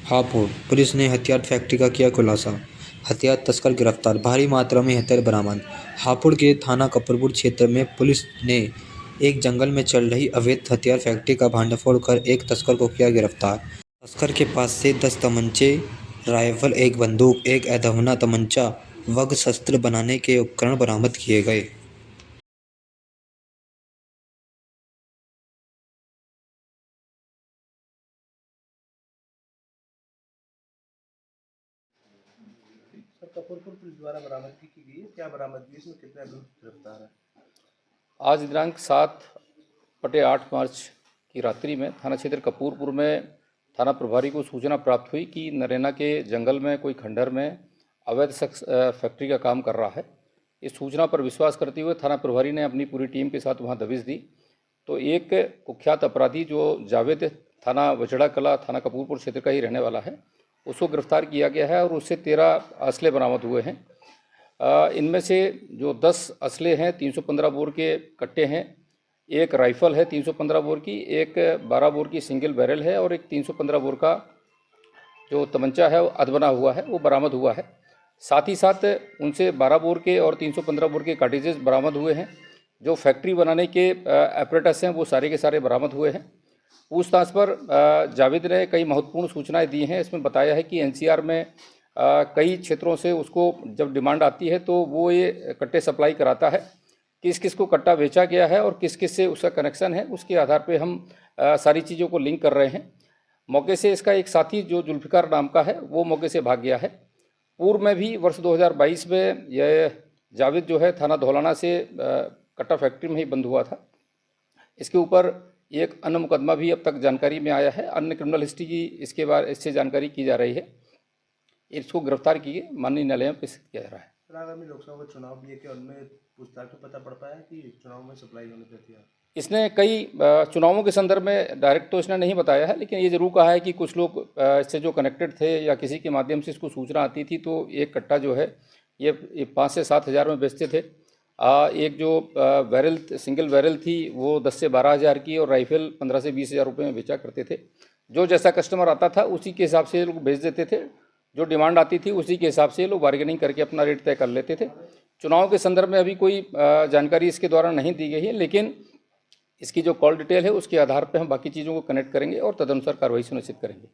Hapur police ने हथियार factory का किया खुलासा। हथियार तस्कर गिरफ्तार, भारी मात्रा में हथियार बरामद। हापुड़ के थाना कपूरपुर क्षेत्र में पुलिस ने एक जंगल में चल रही अवैध हथियार फैक्ट्री का भांडाफोड़ कर एक तस्कर को किया गिरफ्तार। तस्कर के पास से 10 तमंचे, राइफल, एक बंदूक, एक अधुना तमंचा व शस्त्र बनाने के उपकरण बरामद किए गए। सर, कपूरपुर पुलिस द्वारा बरामदगी की गई है, क्या बरामदगी है, इसमें कितने अभियुक्त गिरफ्तार है? आज दिनांक 7/8 मार्च की रात्रि में थाना क्षेत्र कपूरपुर में थाना प्रभारी को सूचना प्राप्त हुई कि नरेना के जंगल में कोई खंडहर में अवैध शख्स फैक्ट्री का काम कर रहा है। इस सूचना पर विश्वास करते हुए थाना प्रभारी ने अपनी पूरी टीम के साथ वहां दबिश दी। तो एक कुख्यात अपराधी जो जावेद थाना वचड़ा कला थाना कपूरपुर क्षेत्र का ही रहने वाला है, उसको गिरफ्तार किया गया है और उससे 13 असले बरामद हुए हैं। इनमें से जो 10 असले हैं, 315 बोर के कट्टे हैं, एक राइफ़ल है 315 बोर की, एक 12 बोर की सिंगल बैरल है और एक 315 बोर का जो तमंचा है वो अधबना हुआ है, वो बरामद हुआ है। साथ ही साथ उनसे 12 बोर के और 315 बोर के कार्टिजेस बरामद हुए हैं। जो फैक्ट्री बनाने के एपरेटस हैं वो सारे के सारे बरामद हुए हैं। पूछताछ पर जावेद ने कई महत्वपूर्ण सूचनाएं दी हैं। इसमें बताया है कि एनसीआर में कई क्षेत्रों से उसको जब डिमांड आती है तो वो ये कट्टे सप्लाई कराता है। किस किस को कट्टा बेचा गया है और किस किस से उसका कनेक्शन है, उसके आधार पे हम सारी चीज़ों को लिंक कर रहे हैं। मौके से इसका एक साथी जो जुल्फ़िकार नाम का है वो मौके से भाग गया है। पूर्व में भी वर्ष 2022 में यह जावेद जो है थाना धौलाना से कट्टा फैक्ट्री में ही बंद हुआ था। इसके ऊपर एक अन्य मुकदमा भी अब तक जानकारी में आया है। अन्य क्रिमिनल हिस्ट्री की इससे जानकारी की जा रही है। इसको गिरफ्तार किए माननीय न्यायालय में पेश किया जा रहा है। सर, आगामी लोकसभा का चुनाव भी है, कि उनमें पूछताछ में पता पड़ पाया कि चुनाव में सप्लाई होने देती है? इसने कई चुनावों के संदर्भ में डायरेक्ट तो इसने नहीं बताया है, लेकिन ये जरूर कहा है कि कुछ लोग इससे जो कनेक्टेड थे या किसी के माध्यम से इसको सूचना आती थी तो एक कट्टा जो है ये 5 से 7 हज़ार में बेचते थे। एक जो बैरल सिंगल बैरल थी वो 10 से 12 हज़ार की और राइफल 15 से 20 हज़ार रुपये में बेचा करते थे। जो जैसा कस्टमर आता था उसी के हिसाब से लोग बेच देते थे। जो डिमांड आती थी उसी के हिसाब से लोग बार्गेनिंग करके अपना रेट तय कर लेते थे। चुनाव के संदर्भ में अभी कोई जानकारी इसके द्वारा नहीं दी गई है, लेकिन इसकी जो कॉल डिटेल है उसके आधार पर हम बाकी चीज़ों को कनेक्ट करेंगे और तदनुसार कार्रवाई सुनिश्चित करेंगे।